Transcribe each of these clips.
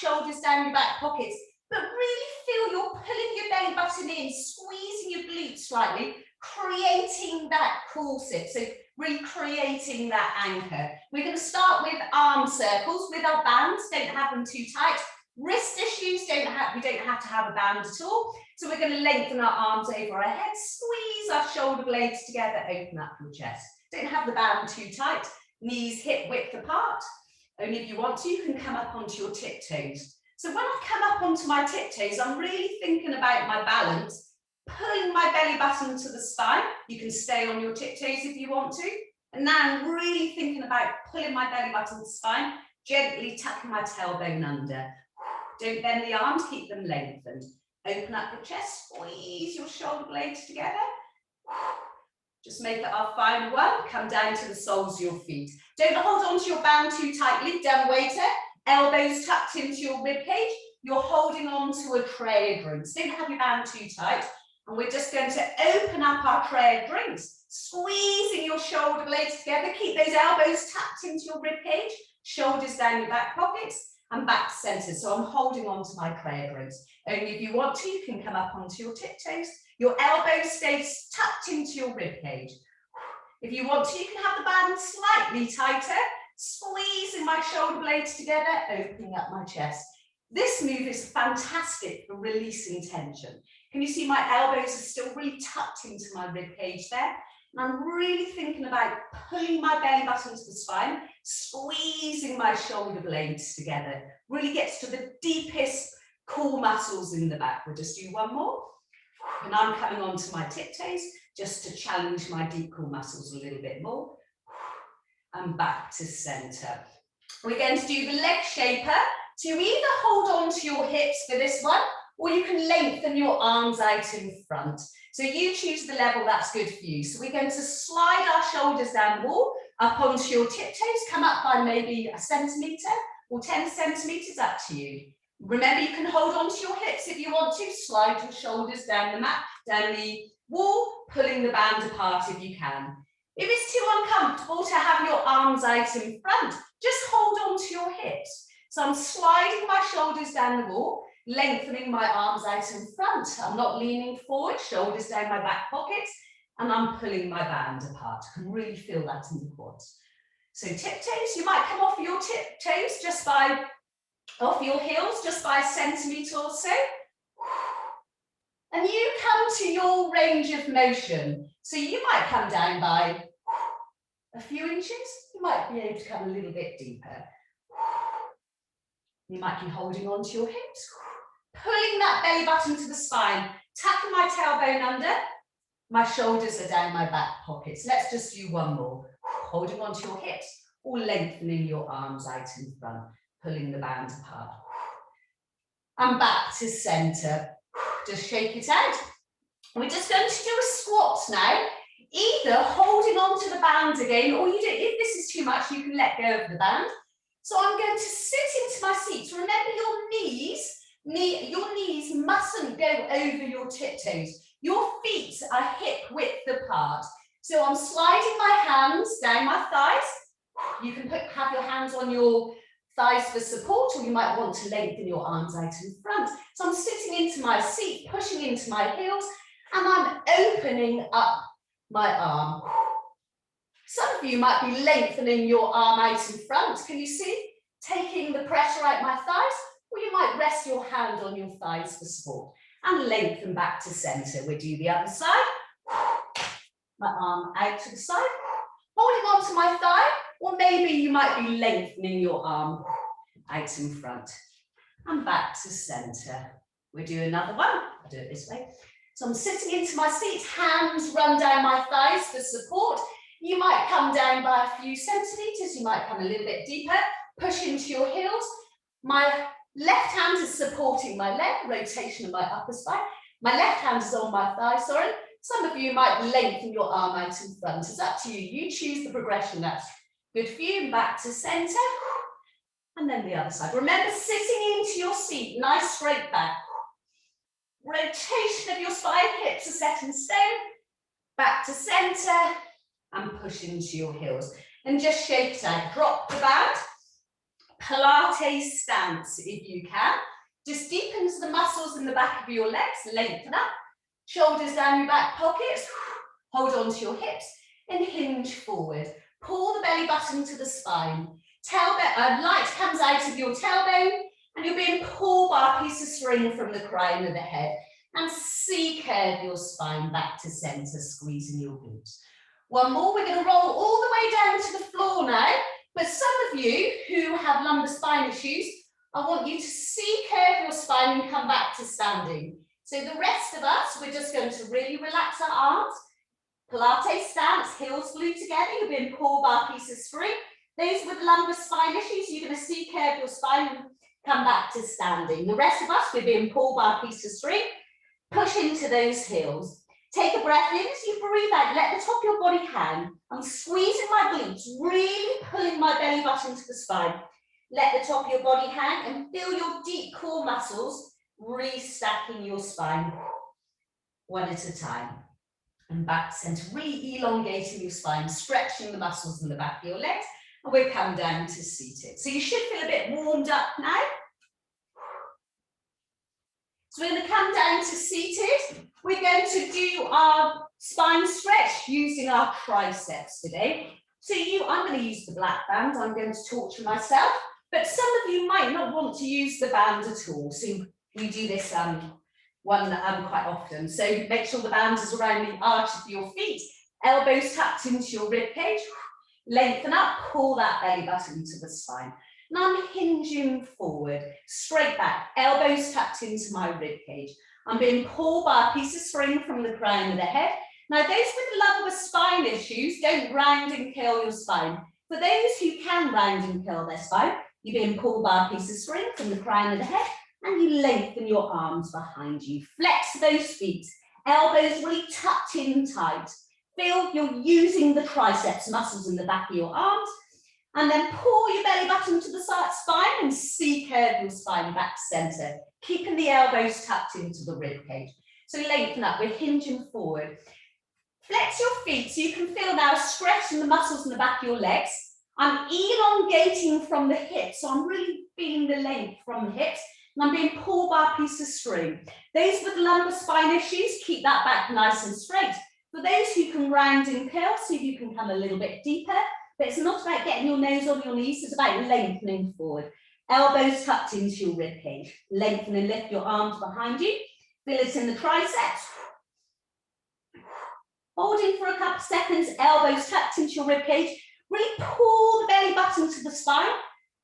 shoulders down your back pockets, but really feel you're pulling your belly button in, squeezing your glutes slightly, creating that core sit. So really creating that anchor. We're going to start with arm circles with our bands. Don't have them too tight. Wrist issues, we don't have to have a band at all. So we're going to lengthen our arms over our head, squeeze our shoulder blades together, open up your chest. Don't have the band too tight. Knees hip width apart. Only if you want to, you can come up onto your tiptoes. So when I come up onto my tiptoes, I'm really thinking about my balance, pulling my belly button to the spine. You can stay on your tiptoes if you want to. And now I'm really thinking about pulling my belly button to the spine, gently tucking my tailbone under. Don't bend the arms, keep them lengthened. Open up your chest, squeeze your shoulder blades together. Just make it our final one. Come down to the soles of your feet. Don't hold on to your band too tightly, dumb waiter. Elbows tucked into your rib cage. You're holding on to a tray of drinks. Don't have your band too tight. And we're just going to open up our tray of drinks, squeezing your shoulder blades together. Keep those elbows tucked into your rib cage, shoulders down your back pockets, and back to center. So I'm holding on to my tray of drinks. Only if you want to, you can come up onto your tiptoes. Your elbows stay tucked into your rib cage. If you want to, you can have the band slightly tighter, squeezing my shoulder blades together, opening up my chest. This move is fantastic for releasing tension. Can you see my elbows are still really tucked into my rib cage there? And I'm really thinking about pulling my belly button to the spine, squeezing my shoulder blades together. Really gets to the deepest core muscles in the back. We'll just do one more. And I'm coming onto my tiptoes just to challenge my deep core muscles a little bit more. And back to center. We're going to do the leg shaper. So you either hold on to your hips for this one, or you can lengthen your arms out in front. So you choose the level that's good for you. So we're going to slide our shoulders down the wall, up onto your tiptoes, come up by maybe 1 centimetre or 10 centimetres, up to you. Remember, you can hold on to your hips if you want to, slide your shoulders down the mat, down the wall, pulling the band apart if you can. If it's too uncomfortable to have your arms out in front, just hold on to your hips. So I'm sliding my shoulders down the wall, lengthening my arms out in front. I'm not leaning forward, shoulders down my back pockets, and I'm pulling my band apart. I can really feel that in the quads. So tiptoes, you might come off your tiptoes just by, off your heels, just by 1 centimetre or so. And you come to your range of motion. So you might come down by a few inches. You might be able to come a little bit deeper. You might be holding on to your hips, pulling that belly button to the spine, tucking my tailbone under. My shoulders are down my back pockets. Let's just do one more. Holding on to your hips or lengthening your arms out in front, pulling the band apart. And back to center. Just shake it out. We're just going to do a squat now. Either holding on to the band again, or you do, if this is too much, you can let go of the band. So I'm going to sit into my seat. So remember, your knees mustn't go over your tiptoes. Your feet are hip width apart. So I'm sliding my hands down my thighs. You can have your hands on your thighs for support, or you might want to lengthen your arms out in front. So I'm sitting into my seat, pushing into my heels, and I'm opening up my arm. Some of you might be lengthening your arm out in front. Can you see? Taking the pressure out my thighs, or you might rest your hand on your thighs for support and lengthen back to center. We do the other side. My arm out to the side, holding on to my thigh, or maybe you might be lengthening your arm out in front and back to center. We'll do another one. I'll do it this way. So I'm sitting into my seat, hands run down my thighs for support. You might come down by a few centimetres, you might come a little bit deeper, push into your heels. My left hand is supporting my leg, rotation of my upper spine. My left hand is on my thigh, sorry. Some of you might lengthen your arm out in front. It's up to you. You choose the progression that's good for you. Back to centre. And then the other side. Remember, sitting into your seat, nice straight back. Rotation of your spine, hips are set in stone. Back to centre. And push into your heels. And just shake it out. Drop the band. Pilates stance if you can. Just deepens the muscles in the back of your legs, lengthen up, shoulders down your back pockets, hold on to your hips and hinge forward. Pull the belly button to the spine. Light comes out of your tailbone and you're being pulled by a piece of string from the crown of the head. And C-curve your spine back to centre, squeezing your glutes. One more, we're going to roll all the way down to the floor now. But some of you who have lumbar spine issues, I want you to C-curve your spine and come back to standing. So the rest of us, we're just going to really relax our arms. Pilates stance, heels glued together, you're being pulled by a piece of string. Those with lumbar spine issues, you're going to C-curve your spine and come back to standing. The rest of us, we're being pulled by a piece of string. Push into those heels. Take a breath in as you breathe out. Let the top of your body hang. I'm squeezing my glutes, really pulling my belly button to the spine. Let the top of your body hang and feel your deep core muscles restacking your spine one at a time. And back to centre, really elongating your spine, stretching the muscles in the back of your legs. And we'll come down to seated. So you should feel a bit warmed up now. So we're going to come down to seated. We're going to do our spine stretch using our triceps today. So I'm going to use the black band. I'm going to torture myself. But some of you might not want to use the band at all. So we do this one quite often. So make sure the band is around the arch of your feet. Elbows tucked into your rib cage. Lengthen up, pull that belly button to the spine. And I'm hinging forward, straight back, elbows tucked into my rib cage. I'm being pulled by a piece of string from the crown of the head. Now, those with lumbar spine issues, don't round and curl your spine. For those who can round and curl their spine, you're being pulled by a piece of string from the crown of the head, and you lengthen your arms behind you. Flex those feet, elbows really tucked in tight. Feel you're using the triceps muscles in the back of your arms. And then pull your belly button to the side spine and C-curve your spine back to centre, keeping the elbows tucked into the rib cage. So lengthen up, we're hinging forward. Flex your feet so you can feel now stretching the muscles in the back of your legs. I'm elongating from the hips, so I'm really feeling the length from the hips. And I'm being pulled by a piece of string. Those with lumbar spine issues, keep that back nice and straight. For those who can round and curl, see if you can come a little bit deeper. But it's not about getting your nose on your knees, it's about lengthening forward. Elbows tucked into your rib cage. Lengthen and lift your arms behind you. Feel it in the triceps. Holding for a couple of seconds, elbows tucked into your rib cage. Really pull the belly button to the spine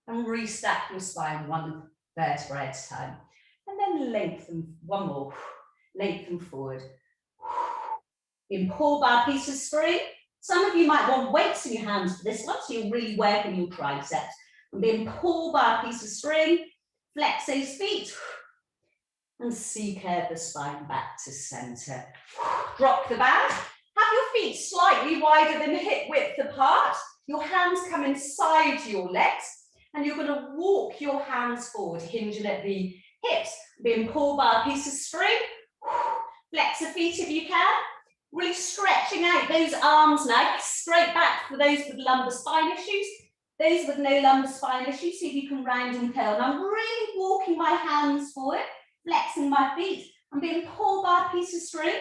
and restack your spine one vertebra at a time. And then lengthen, one more. Lengthen forward. Being pulled by a piece of string. Some of you might want weights in your hands for this one, so you're really working your triceps. And being pulled by a piece of string, flex those feet, and C-curve the spine back to centre. Drop the band. Have your feet slightly wider than hip width apart. Your hands come inside your legs, and you're going to walk your hands forward, hinging at the hips. Being pulled by a piece of string. Flex the feet if you can. Really stretching out those arms now, straight back for those with lumbar spine issues. Those with no lumbar spine issues, see if you can round and curl. And I'm really walking my hands forward, flexing my feet. I'm being pulled by a piece of string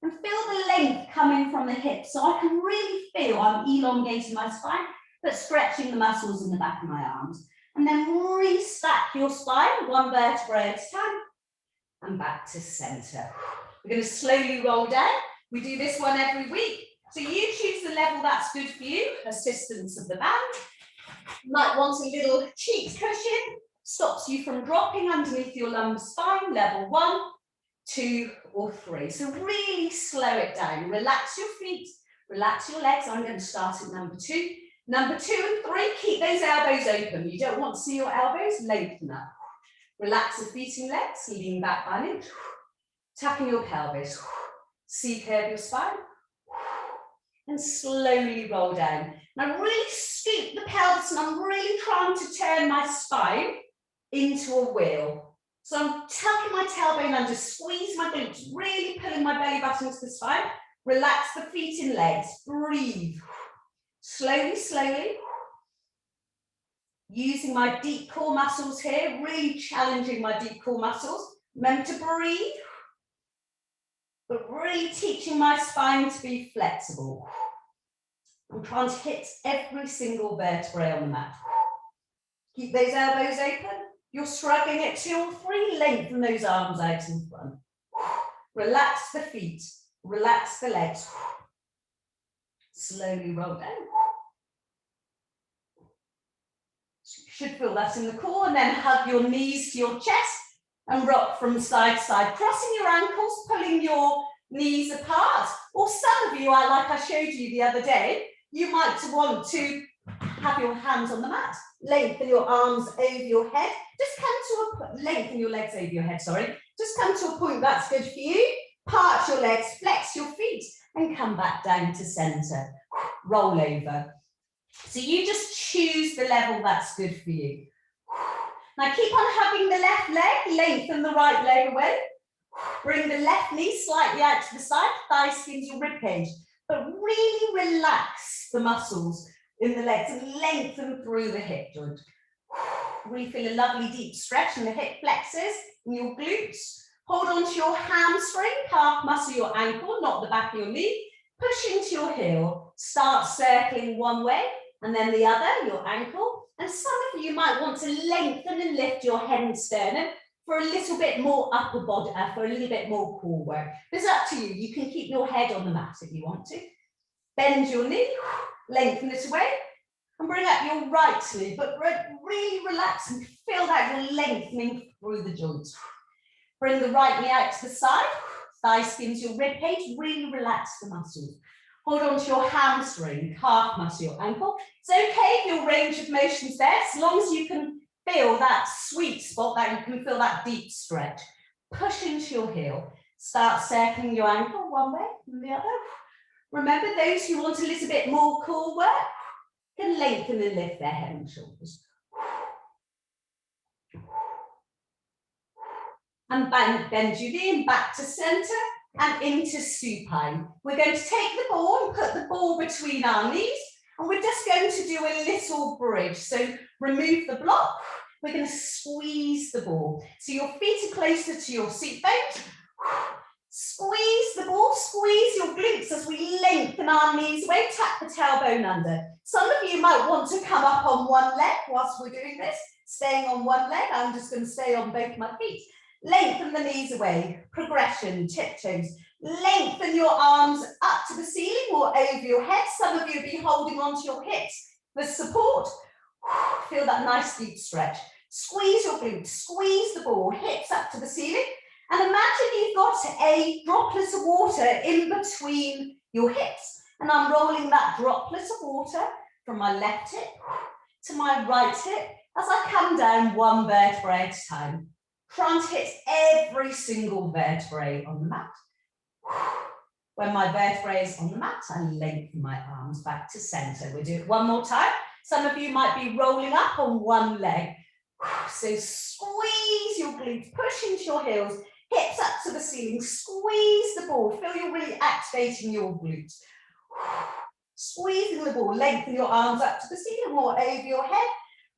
and feel the length coming from the hips. So I can really feel I'm elongating my spine, but stretching the muscles in the back of my arms. And then restack your spine, one vertebra at a time, and back to centre. We're going to slowly roll down. We do this one every week. So you choose the level that's good for you, assistance of the band. You might want a little cheek cushion, stops you from dropping underneath your lumbar spine, level 1, 2, or 3. So really slow it down. Relax your feet, relax your legs. I'm going to start at number 2. Number 2 and 3, keep those elbows open. You don't want to see your elbows, lengthen up. Relax the feet and legs, lean back by an inch. Tapping your pelvis. C-curve your spine and slowly roll down. Now really scoop the pelvis and I'm really trying to turn my spine into a wheel. So I'm tucking my tailbone under, squeeze my glutes, really pulling my belly button to the spine. Relax the feet and legs, breathe. Slowly, slowly. Using my deep core muscles here, really challenging my deep core muscles. Remember to breathe, but really teaching my spine to be flexible. I'm trying to hit every single vertebrae on the mat. Keep those elbows open. You're struggling at 2 or 3, lengthen those arms out in front. Relax the feet, relax the legs. Slowly roll down. You should feel that in the core, and then hug your knees to your chest and rock from side to side, crossing your ankles, pulling your knees apart. Or some of you, like I showed you the other day, you might want to have your hands on the mat, lengthen your arms over your head, just come to a, lengthen your legs over your head, sorry, just come to a point that's good for you, part your legs, flex your feet, and come back down to center, roll over. So you just choose the level that's good for you. Now keep on hugging the left leg, lengthen the right leg away, bring the left knee slightly out to the side, thigh skins your rib cage, but really relax the muscles in the legs and lengthen through the hip joint. Really feel a lovely deep stretch in the hip flexors and your glutes. Hold on to your hamstring, calf muscle your ankle, not the back of your knee. Push into your heel. Start circling one way and then the other, your ankle. And some of you might want to lengthen and lift your head and sternum for a little bit more upper body, for a little bit more core work. It's up to you. You can keep your head on the mat if you want to. Bend your knee, lengthen it away, and bring up your right knee, but really relax and feel that you're lengthening through the joints. Bring the right knee out to the side, thigh skins your rib cage, really relax the muscles. Hold on to your hamstring, calf muscle, your ankle. It's okay if your range of motion's there, as long as you can feel that sweet spot, that you can feel that deep stretch. Push into your heel. Start circling your ankle one way and the other. Remember, those who want a little bit more core work can lengthen and lift their head and shoulders. And bend your knee and back to center and into supine. We're going to take the ball and put the ball between our knees, and we're just going to do a little bridge. So remove the block. We're going to squeeze the ball. So your feet are closer to your seat bones. Squeeze the ball, squeeze your glutes as we lengthen our knees away, tap the tailbone under. Some of you might want to come up on one leg whilst we're doing this, staying on one leg. I'm just going to stay on both my feet. Lengthen the knees away, progression, tiptoes. Lengthen your arms up to the ceiling or over your head. Some of you will be holding onto your hips for support. Feel that nice deep stretch. Squeeze your glutes, squeeze the ball, hips up to the ceiling. And imagine you've got a droplet of water in between your hips. And I'm rolling that droplet of water from my left hip to my right hip as I come down one vertebrae at a time. Trying to hit every single vertebrae on the mat. When my vertebrae is on the mat, I lengthen my arms back to center. We'll do it one more time. Some of you might be rolling up on one leg. So squeeze your glutes, push into your heels, hips up to the ceiling, squeeze the ball. Feel you're really activating your glutes. Squeezing the ball, lengthen your arms up to the ceiling or over your head.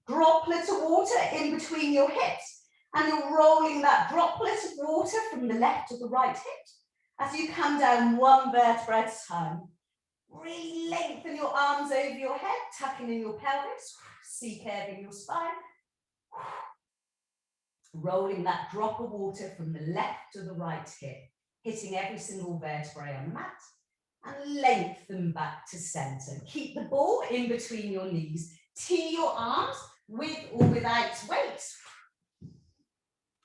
Droplet of water in between your hips. And you're rolling that droplet of water from the left to the right hip as you come down one vertebra at a time. Really lengthen your arms over your head, tucking in your pelvis, C-curving your spine. Rolling that drop of water from the left to the right hip, hitting every single vertebrae on the mat. And lengthen back to center. Keep the ball in between your knees. Tee your arms with or without weight.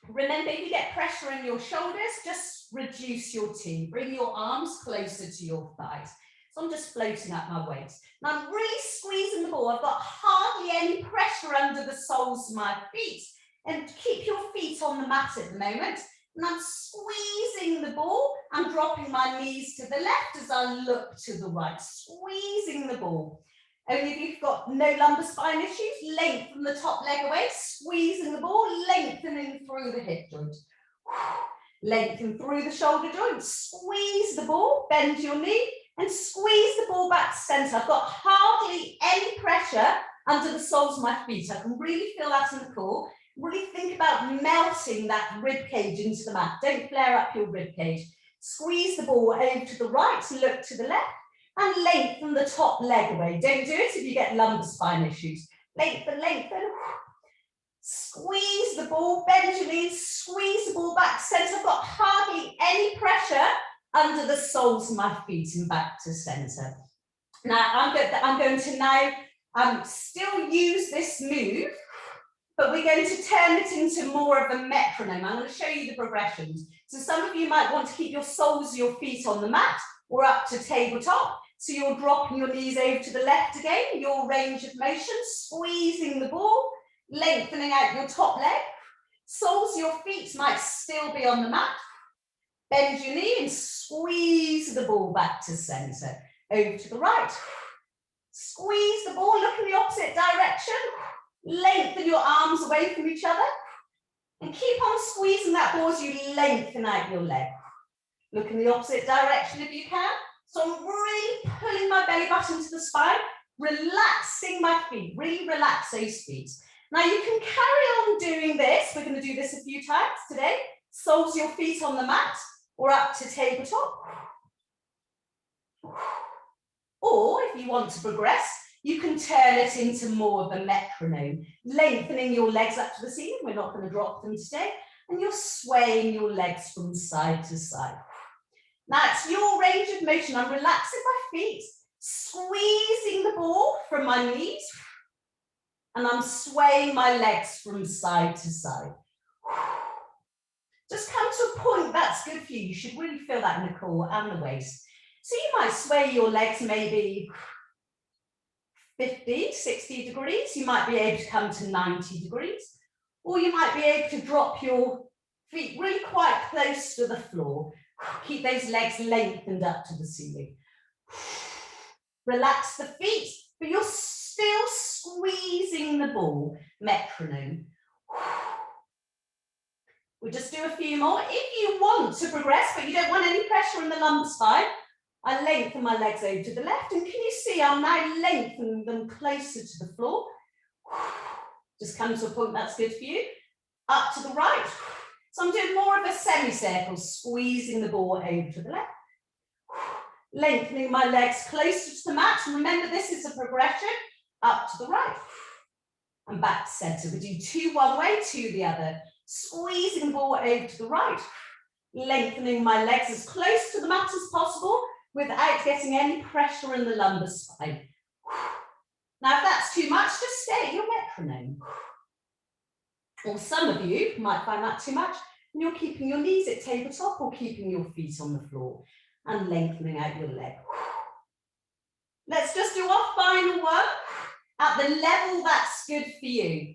Remember, if you get pressure in your shoulders, just reduce your tee. Bring your arms closer to your thighs. So I'm just floating up my weights. Now I'm really squeezing the ball. I've got hardly any pressure under the soles of my feet. And keep your feet on the mat at the moment. And I'm squeezing the ball. I'm dropping my knees to the left as I look to the right. Squeezing the ball. Only if you've got no lumbar spine issues, lengthen the top leg away, squeezing the ball, lengthening through the hip joint. Lengthen through the shoulder joint, squeeze the ball, bend your knee, and squeeze the ball back to center. I've got hardly any pressure under the soles of my feet. I can really feel that in the core. Really think about melting that rib cage into the mat. Don't flare up your rib cage. Squeeze the ball over to the right, look to the left, and lengthen the top leg away. Don't do it if you get lumbar spine issues. Lengthen, lengthen. Squeeze the ball, bend your knees, squeeze the ball back to centre. I've got hardly any pressure under the soles of my feet and back to centre. Now, I'm going to now still use this move, but we're going to turn it into more of a metronome. I'm going to show you the progressions. So some of you might want to keep your soles of your feet on the mat or up to tabletop. So you're dropping your knees over to the left again, your range of motion, squeezing the ball, lengthening out your top leg. Soles of your feet might still be on the mat. Bend your knee and squeeze the ball back to centre. Over to the right. Squeeze the ball, look in the opposite direction. Lengthen your arms away from each other. And keep on squeezing that ball as you lengthen out your leg. Look in the opposite direction if you can. So I'm really pulling my belly button to the spine, relaxing my feet, really relax those feet. Now you can carry on doing this. We're going to do this a few times today. Soles of your feet on the mat or up to tabletop. Or if you want to progress, you can turn it into more of a metronome, lengthening your legs up to the ceiling. We're not going to drop them today. And you're swaying your legs from side to side. Now it's your range of motion. I'm relaxing my feet, squeezing the ball from my knees, and I'm swaying my legs from side to side. Just come to a point that's good for you. You should really feel that in the core and the waist. So you might sway your legs maybe 50, 60 degrees. You might be able to come to 90 degrees. Or you might be able to drop your feet really quite close to the floor. Keep those legs lengthened up to the ceiling. Relax the feet, but you're still squeezing the ball. Metronome. We'll just do a few more. If you want to progress, but you don't want any pressure in the lumbar spine, I lengthen my legs over to the left, and can you see I'm now lengthening them closer to the floor. Just come to a point that's good for you. Up to the right. So I'm doing more of a semicircle, squeezing the ball over to the left. Lengthening my legs closer to the mat. And remember, this is a progression. Up to the right. And back to centre. We do two one way, two the other. Squeezing the ball over to the right. Lengthening my legs as close to the mat as possible without getting any pressure in the lumbar spine. Now, if that's too much, just stay at your metronome. Or some of you might find that too much, and you're keeping your knees at tabletop or keeping your feet on the floor and lengthening out your leg. Let's just do our final one at the level that's good for you.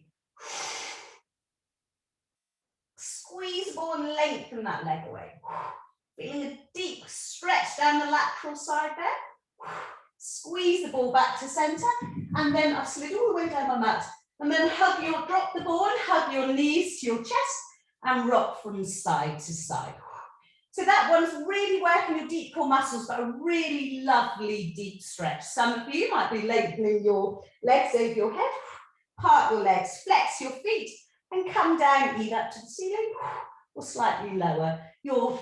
Squeeze the ball and lengthen that leg away. Feeling a deep stretch down the lateral side there. Squeeze the ball back to centre, and then I slid all the way down my mat. And then drop the ball and hug your knees to your chest and rock from side to side. So that one's really working your deep core muscles, but a really lovely deep stretch. Some of you might be lengthening your legs over your head, part your legs, flex your feet, and come down either up to the ceiling or slightly lower. Your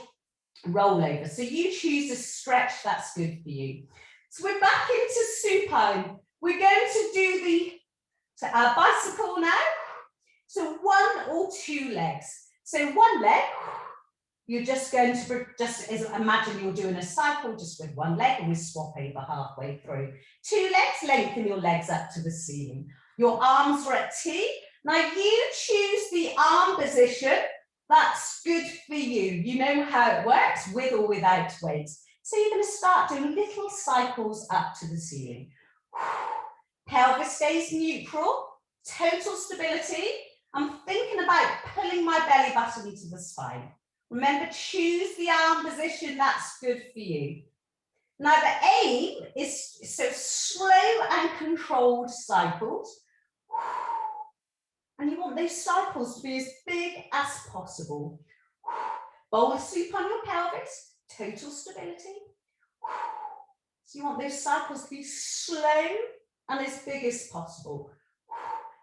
rollover. So you choose a stretch that's good for you. So we're back into supine. We're going to do our bicycle now. So one or two legs. So one leg, you're just going to imagine you're doing a cycle just with one leg, and we swap over halfway through. Two legs, lengthen your legs up to the ceiling. Your arms are at T. Now you choose the arm position that's good for you. You know how it works, with or without weights. So you're going to start doing little cycles up to the ceiling. Pelvis stays neutral, total stability. I'm thinking about pulling my belly button into the spine. Remember, choose the arm position that's good for you. Now the aim is so slow and controlled cycles. And you want those cycles to be as big as possible. Bowl soup on your pelvis, total stability. So you want those cycles to be slow and as big as possible.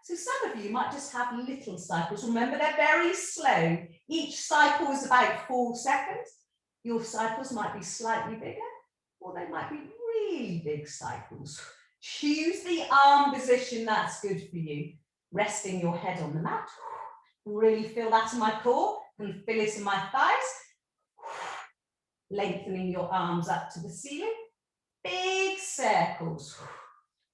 So some of you might just have little cycles. Remember, they're very slow. Each cycle is about 4 seconds. Your cycles might be slightly bigger, or they might be really big cycles. Choose the arm position that's good for you. Resting your head on the mat. Really feel that in my core and feel it in my thighs. Lengthening your arms up to the ceiling. Big circles.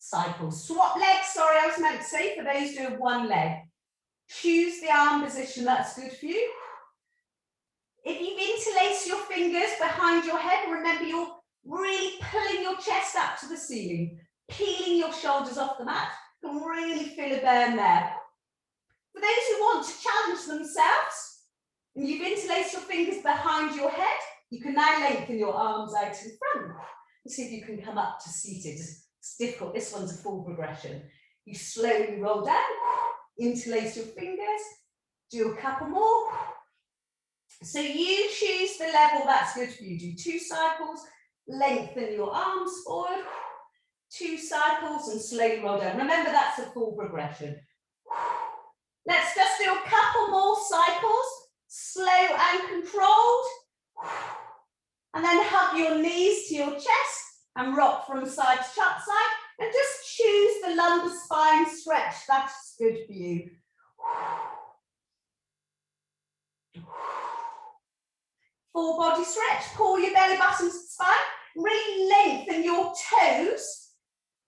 Cycles. Swap legs, sorry, I was meant to say, for those who have one leg. Choose the arm position that's good for you. If you've interlaced your fingers behind your head, remember you're really pulling your chest up to the ceiling, peeling your shoulders off the mat. You can really feel a burn there. For those who want to challenge themselves, and you've interlaced your fingers behind your head, you can now lengthen your arms out in front. Let's see if you can come up to seated. It's difficult. This one's a full progression. You slowly roll down, interlace your fingers, do a couple more. So you choose the level that's good for you. Do 2 cycles, lengthen your arms forward, 2 cycles and slowly roll down. Remember, that's a full progression. Let's just do a couple more cycles, slow and controlled. And then hug your knees to your chest and rock from side to side. And just choose the lumbar spine stretch. That's good for you. Full body stretch. Pull your belly button to the spine. Really lengthen your toes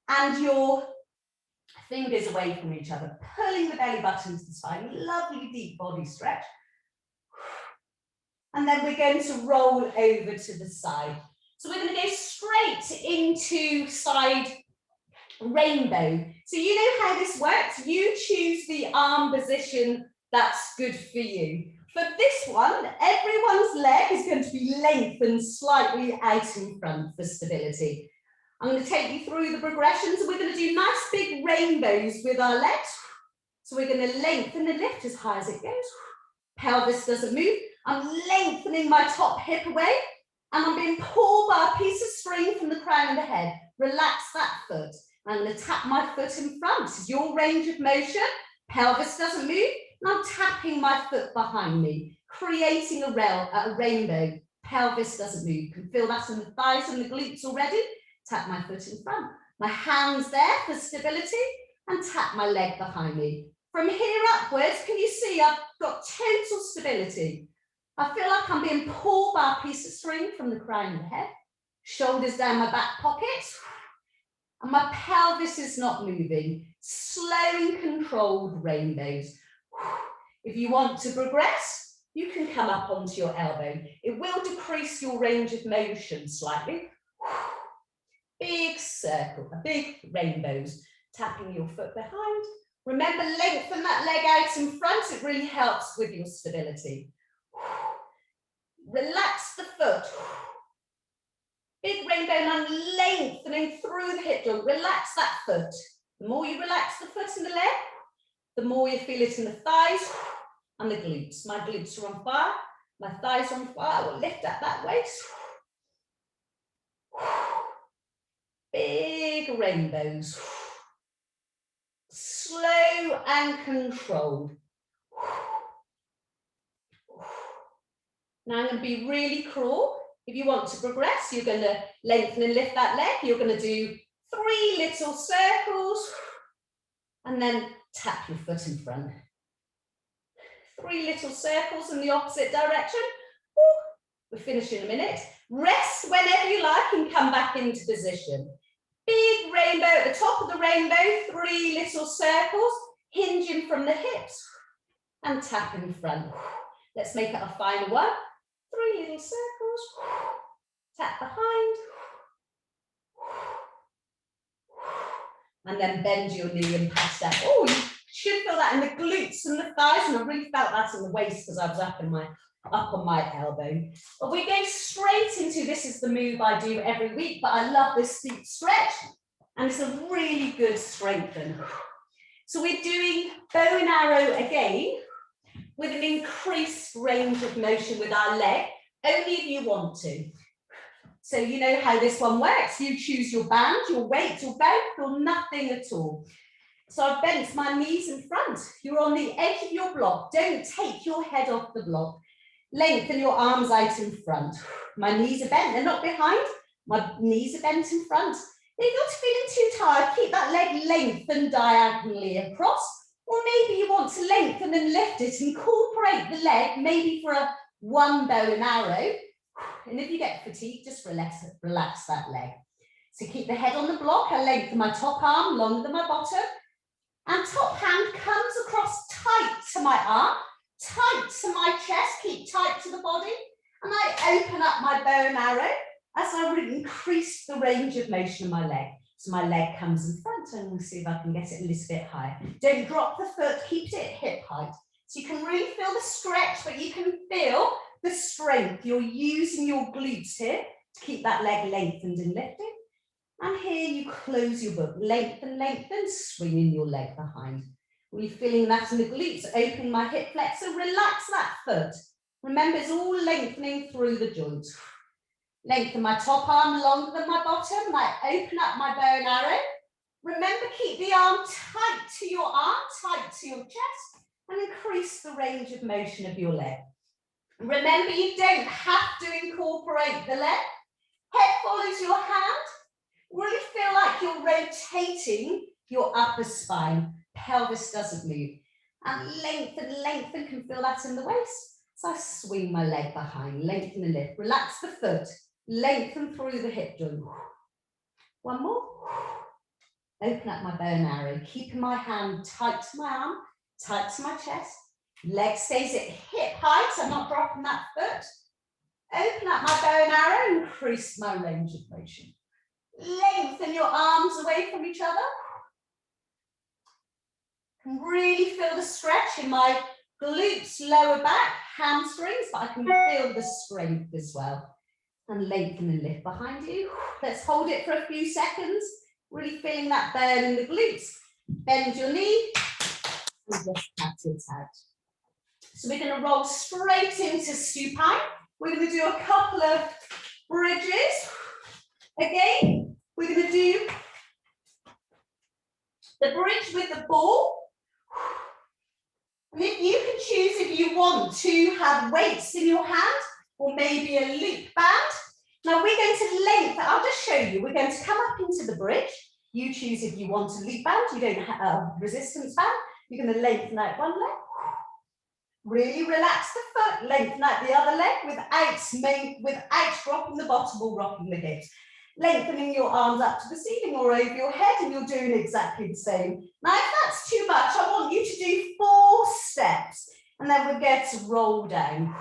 and your fingers away from each other. Pulling the belly button to the spine. Lovely deep body stretch. And then we're going to roll over to the side. So we're going to go straight into side rainbow. So you know how this works. You choose the arm position that's good for you. For this one, everyone's leg is going to be lengthened slightly out in front for stability. I'm going to take you through the progressions. We're going to do nice big rainbows with our legs. So we're going to lengthen and lift as high as it goes. Pelvis doesn't move. I'm lengthening my top hip away. And I'm being pulled by a piece of string from the crown of the head. Relax that foot. I'm going to tap my foot in front. This is your range of motion. Pelvis doesn't move. And I'm tapping my foot behind me, creating a rainbow. Pelvis doesn't move. You can feel that in the thighs and the glutes already. Tap my foot in front. My hands there for stability and tap my leg behind me. From here upwards, can you see I've got total stability? I feel like I'm being pulled by a piece of string from the crown of the head, shoulders down my back pockets, and my pelvis is not moving. Slow and controlled rainbows. If you want to progress, you can come up onto your elbow. It will decrease your range of motion slightly. Big circle, big rainbows, tapping your foot behind. Remember, lengthen that leg out in front. It really helps with your stability. Relax the foot. Big rainbow and I'm lengthening through the hip joint. Relax that foot. The more you relax the foot and the leg, the more you feel it in the thighs and the glutes. My glutes are on fire. My thighs are on fire. I will lift up that waist. Big rainbows. Slow and controlled. Now I'm going to be really cruel. If you want to progress, you're going to lengthen and lift that leg. You're going to do 3 little circles and then tap your foot in front. 3 little circles in the opposite direction. We'll finish in a minute. Rest whenever you like and come back into position. Big rainbow at the top of the rainbow, 3 little circles, hinging from the hips and tap in front. Let's make it a final one. 3 little circles, tap behind, and then bend your knee and pass down. Oh, you should feel that in the glutes and the thighs, and I really felt that in the waist because I was up on my elbow. But we go straight into, this is the move I do every week, but I love this deep stretch, and it's a really good strengthen. So we're doing bow and arrow again, with an increased range of motion with our leg, only if you want to. So you know how this one works. You choose your band, your weight, your bow, or nothing at all. So I've bent my knees in front. You're on the edge of your block. Don't take your head off the block. Lengthen your arms out in front. My knees are bent, they're not behind. My knees are bent in front. If you're feeling too tired, keep that leg lengthened diagonally across, or maybe you want to lengthen and lift it, incorporate the leg, maybe for a one bow and arrow. And if you get fatigued, just relax that leg. So keep the head on the block. I lengthen my top arm longer than my bottom. And top hand comes across tight to my arm, tight to my chest, keep tight to the body. And I open up my bow and arrow as I increase the range of motion of my leg. So my leg comes in front, and we'll see if I can get it a little bit higher. Don't drop the foot, keep it at hip height. So you can really feel the stretch, but you can feel the strength. You're using your glutes here to keep that leg lengthened and lifted. And here you close your book, lengthen, lengthen, swinging your leg behind. Really feeling that in the glutes, open my hip flexor, relax that foot. Remember, it's all lengthening through the joints. Lengthen my top arm longer than my bottom, and I open up my bow and arrow. Remember, keep the arm tight to your arm, tight to your chest, and increase the range of motion of your leg. Remember, you don't have to incorporate the leg. Head follows your hand. Really feel like you're rotating your upper spine. Pelvis doesn't move. And lengthen, lengthen, can feel that in the waist. So I swing my leg behind, lengthen and lift. Relax the foot, lengthen through the hip joint. One more. Open up my bow and arrow, keeping my hand tight to my arm, tight to my chest. Leg stays at hip height, I'm not dropping that foot. Open up my bow and arrow, increase my range of motion. Lengthen your arms away from each other. Can really feel the stretch in my glutes, lower back, hamstrings, but I can feel the strength as well. And lengthen and lift behind you. Let's hold it for a few seconds. Really feeling that burn in the glutes. Bend your knee and just tap it out. So we're going to roll straight into supine. We're going to do a couple of bridges. Again, we're going to do the bridge with the ball. And if you can choose if you want to have weights in your hand or maybe a loop band. Now we're going to lengthen, I'll just show you. We're going to come up into the bridge. You choose if you want a loop band, you don't have a resistance band. You're going to lengthen out one leg. Really relax the foot, lengthen out the other leg without dropping the bottom or rocking the hips. Lengthening your arms up to the ceiling or over your head, and you're doing exactly the same. Now, if that's too much, I want you to do 4 steps, and then we're going to roll down.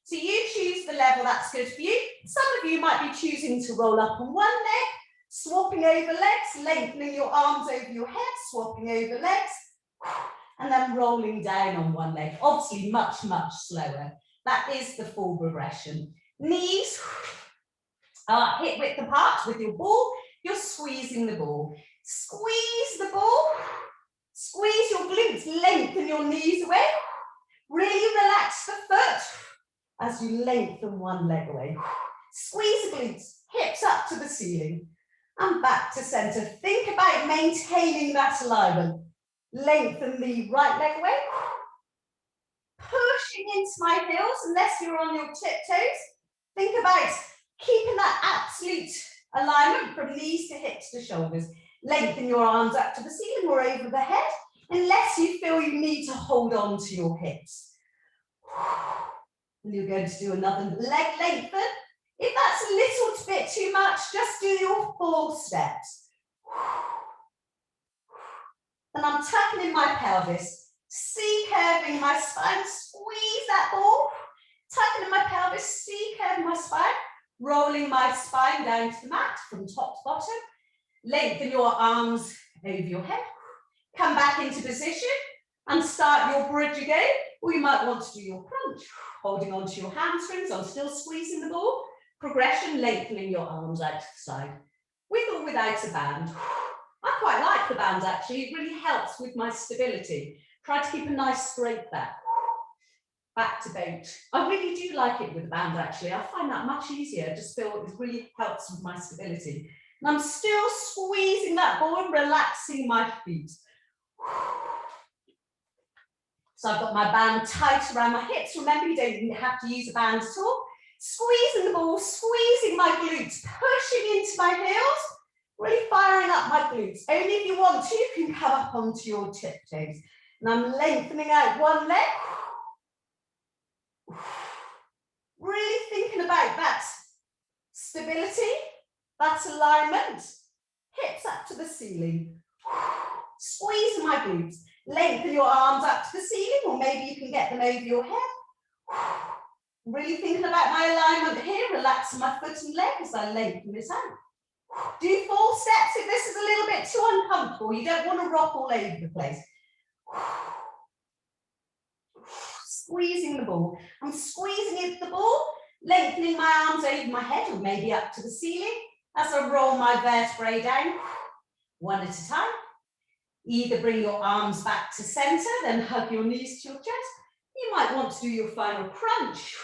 So you choose the level that's good for you. Some of you might be choosing to roll up on one leg, swapping over legs, lengthening your arms over your head, swapping over legs, and then rolling down on one leg. Obviously, much, much slower. That is the full progression. Knees hip width apart with your ball. You're squeezing the ball. Squeeze the ball. Squeeze your glutes. Lengthen your knees away. Really relax the foot as you lengthen one leg away. Squeeze the glutes. Hips up to the ceiling. And back to center. Think about maintaining that alignment. Lengthen the right leg away. Pushing into my heels unless you're on your tiptoes. Think about keeping that absolute alignment from knees to hips to shoulders. Lengthen your arms up to the ceiling or over the head, unless you feel you need to hold on to your hips. And you're going to do another leg lengthen. If that's a little bit too much, just do your 4 steps. And I'm tucking in my pelvis, C-curving my spine, squeeze that ball, tucking in my pelvis, C-curving my spine, rolling my spine down to the mat from top to bottom. Lengthen your arms over your head. Come back into position and start your bridge again. Or you might want to do your crunch, holding onto your hamstrings. I'm still squeezing the ball. Progression, lengthening your arms out to the side. With or without a band. I quite like the band actually. It really helps with my stability. Try to keep a nice straight back. Back to boat. I really do like it with a band actually. I find that much easier. I just feel it really helps with my stability. And I'm still squeezing that ball and relaxing my feet. So I've got my band tight around my hips. Remember, you don't have to use a band at all. Squeezing the ball, squeezing my glutes, pushing into my heels, really firing up my glutes. Only if you want to, you can come up onto your tiptoes. And I'm lengthening out one leg. Really thinking about that stability, that alignment. Hips up to the ceiling. Squeeze my glutes. Lengthen your arms up to the ceiling, or maybe you can get them over your head. Really thinking about my alignment here, relaxing my foot and leg as I lengthen this out. Do 4 steps if this is a little bit too uncomfortable. You don't want to rock all over the place. Squeezing the ball. I'm squeezing the ball, lengthening my arms over my head, or maybe up to the ceiling as I roll my vertebrae down, one at a time. Either bring your arms back to center, then hug your knees to your chest. You might want to do your final crunch.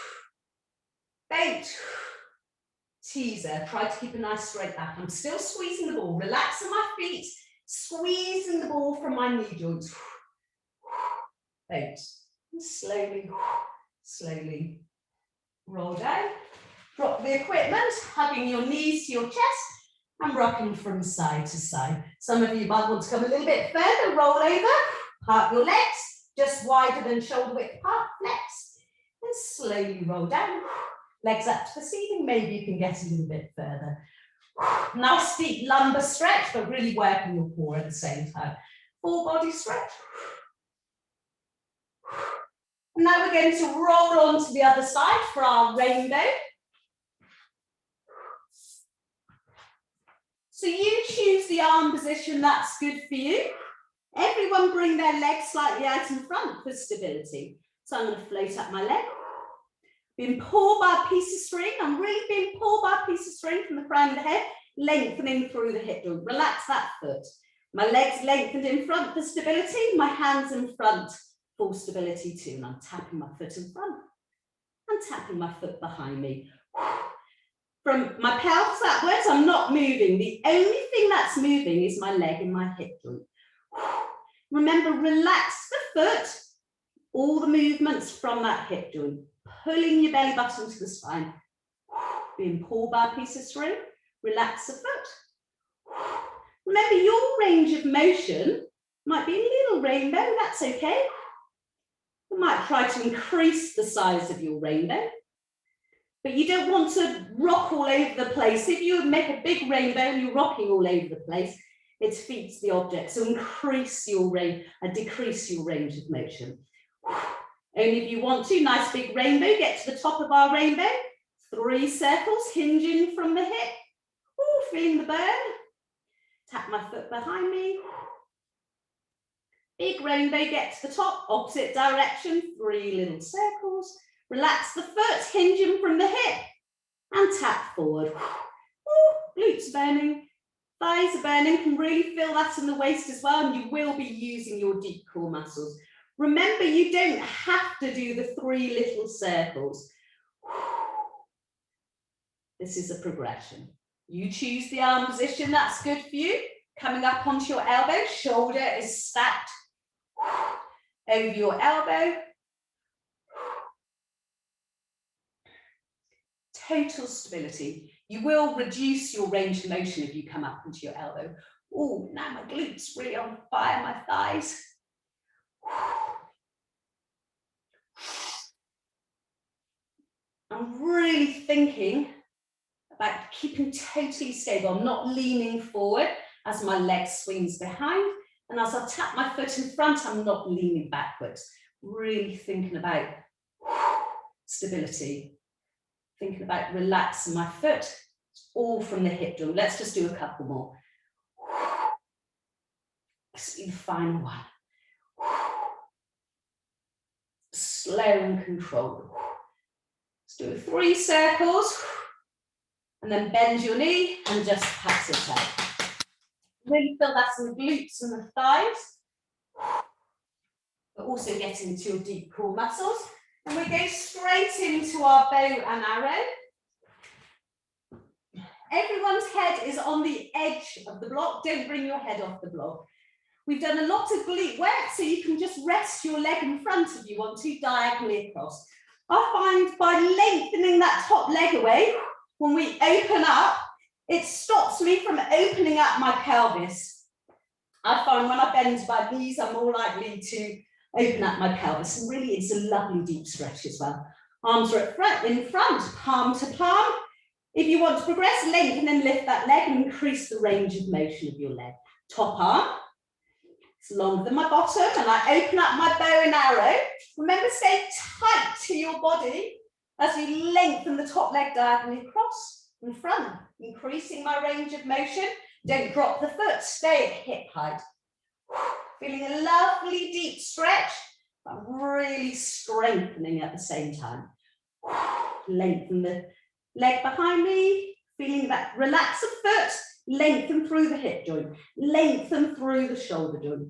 Bent. Teaser. Try to keep a nice straight back. I'm still squeezing the ball, relaxing my feet, squeezing the ball from my knee joints. Bent. And slowly, slowly roll down. Drop the equipment, hugging your knees to your chest, and rocking from side to side. Some of you might want to come a little bit further, roll over, park your legs, just wider than shoulder width apart, flex, and slowly roll down. Legs up to the ceiling, maybe you can get a little bit further. Nice deep lumbar stretch, but really working your core at the same time. Full body stretch. And now we're going to roll on to the other side for our rainbow. So you choose the arm position that's good for you. Everyone bring their legs slightly out in front for stability. So I'm going to float up my leg. Being pulled by a piece of string. I'm really being pulled by a piece of string from the crown of the head, lengthening through the hip joint. Relax that foot. My legs lengthened in front for stability. My hands in front for stability too. And I'm tapping my foot in front and tapping my foot behind me. From my pelvis upwards, I'm not moving. The only thing that's moving is my leg and my hip joint. Remember, relax the foot, all the movements from that hip joint, pulling your belly button to the spine, being pulled by a piece of string, relax the foot. Remember, your range of motion might be a little rainbow, that's okay. You might try to increase the size of your rainbow. But you don't want to rock all over the place. If you make a big rainbow and you're rocking all over the place, it defeats the object. So increase your range and decrease your range of motion. Only if you want to, nice big rainbow, get to the top of our rainbow. 3 circles, hinging from the hip. Ooh, feeling the burn. Tap my foot behind me. Big rainbow, get to the top, opposite direction, 3 little circles. Relax the foot, hinging from the hip, and tap forward. Ooh, glutes burning, thighs are burning, can really feel that in the waist as well, and you will be using your deep core muscles. Remember, you don't have to do the 3 little circles. This is a progression. You choose the arm position that's good for you. Coming up onto your elbow, shoulder is stacked over your elbow. Total stability. You will reduce your range of motion if you come up into your elbow. Oh, now my glutes really on fire, my thighs. I'm really thinking about keeping totally stable. I'm not leaning forward as my leg swings behind. And as I tap my foot in front, I'm not leaning backwards. Really thinking about stability. Thinking about relaxing my foot. It's all from the hip joint. Let's just do a couple more. This will be the final one. Slow and controlled. Let's do 3 circles. And then bend your knee and just pat it out. Really feel that in the glutes and the thighs. But also getting into your deep core muscles. And we go straight into our bow and arrow. Everyone's head is on the edge of the block. Don't bring your head off the block. We've done a lot of glute work, so you can just rest your leg in front if you want to, diagonally across. I find by lengthening that top leg away, when we open up, it stops me from opening up my pelvis. I find when I bend my knees, I'm more likely to open up my pelvis. And really, it's a lovely deep stretch as well. Arms are in front, palm to palm. If you want to progress, lengthen and lift that leg and increase the range of motion of your leg. Top arm, it's longer than my bottom, and I open up my bow and arrow. Remember, stay tight to your body as you lengthen the top leg diagonally across in front, increasing my range of motion. Don't drop the foot, stay at hip height. Feeling a lovely deep stretch, but really strengthening at the same time. Lengthen the leg behind me, feeling that relax the foot, lengthen through the hip joint, lengthen through the shoulder joint.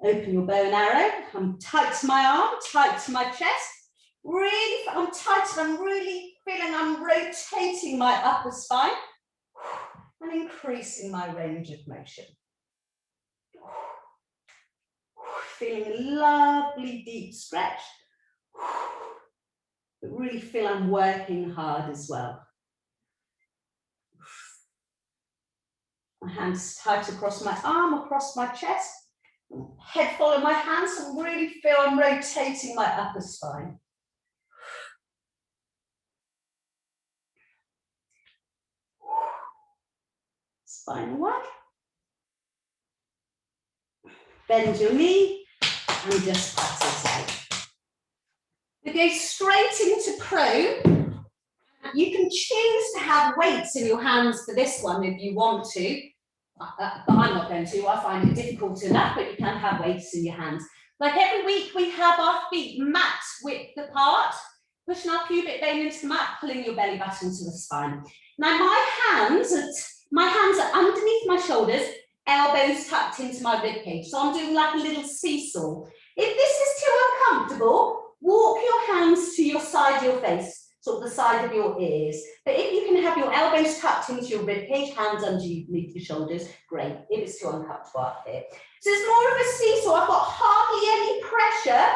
Open your bow and arrow. I'm tight to my arm, tight to my chest. Really, I'm tight and I'm really feeling I'm rotating my upper spine and increasing my range of motion. Feeling a lovely deep stretch, but really feel I'm working hard as well. My hands tight across my arm, across my chest. Head follow my hands, and really feel I'm rotating my upper spine. Spine one. Bend your knee and just pat it out. We go straight into prone. You can choose to have weights in your hands for this one if you want to, but I'm not going to. I find it difficult enough, but you can have weights in your hands. Like every week, we have our feet mat width apart, pushing our pubic bone into the mat, pulling your belly button to the spine. Now my hands are underneath my shoulders, elbows tucked into my rib cage. So I'm doing like a little seesaw. If this is too uncomfortable, walk your hands to your side of your face, sort of the side of your ears. But if you can have your elbows tucked into your rib cage, hands underneath your shoulders, great. If it's too uncomfortable up here. So it's more of a seesaw. I've got hardly any pressure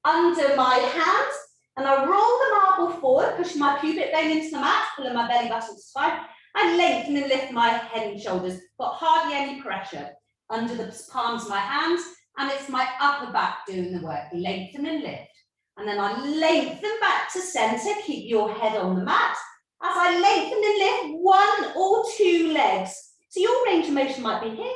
under my hands, and I roll the marble forward, push my pubic bone into the mat, pulling my belly button to the spine. I lengthen and lift my head and shoulders, got hardly any pressure under the palms of my hands, and it's my upper back doing the work. Lengthen and lift. And then I lengthen back to center, keep your head on the mat. As I lengthen and lift one or two legs. So your range of motion might be here,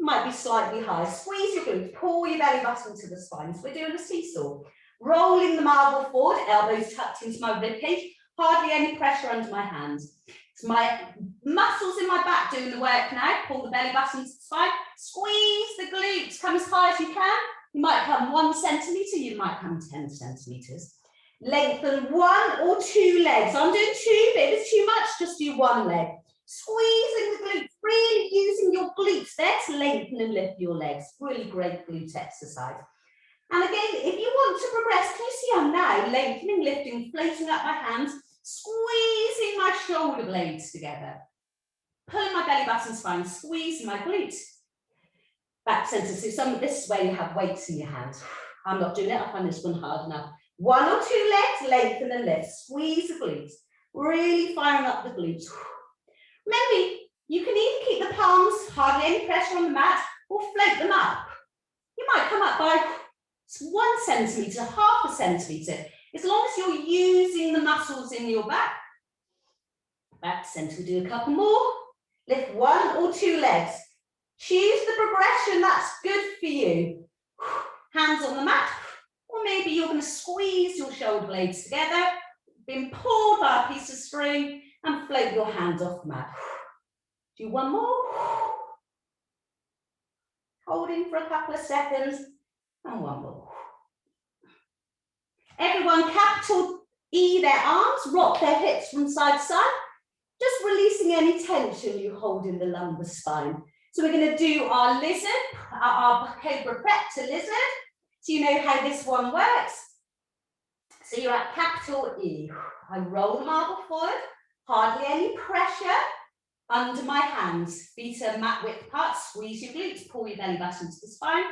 might be slightly higher. Squeeze your glutes, pull your belly button to the spine. So we're doing a seesaw. Rolling the marble forward, elbows tucked into my rib cage, hardly any pressure under my hands. It's my muscles in my back doing the work now. Pull the belly button to the spine, squeeze the glutes, come as high as you can. You might come 1 centimetre, you might come 10 centimetres. Lengthen one or two legs. I'm doing two, but if it's too much, just do one leg. Squeezing the glutes, really using your glutes there to lengthen and lift your legs. Really great glute exercise. And again, if you want to progress, can you see I'm now lengthening, lifting, floating up my hands, squeezing my shoulder blades together, pulling my belly button spine, squeezing my glutes. Back center. So this is where you have weights in your hands. I'm not doing it. I find this one hard enough. One or two legs, lengthen and lift. Squeeze the glutes. Really firing up the glutes. Remember, you can either keep the palms, hardly any pressure on the mat, or float them up. You might come up by 1 centimetre, half a centimetre, as long as you're using the muscles in your back. Back to center. We'll do a couple more. Lift one or two legs. Choose the progression that's good for you. Hands on the mat, or maybe you're going to squeeze your shoulder blades together, being pulled by a piece of string, and float your hands off the mat. Do one more. Holding for a couple of seconds, and one more. Everyone, capital E their arms, rock their hips from side to side, just releasing any tension you hold in the lumbar spine. So we're going to do our lizard, our cobra prep to lizard. So you know how this one works. So you're at capital E. I roll the marble forward, hardly any pressure under my hands. Feet are mat width apart, squeeze your glutes, pull your belly button to the spine.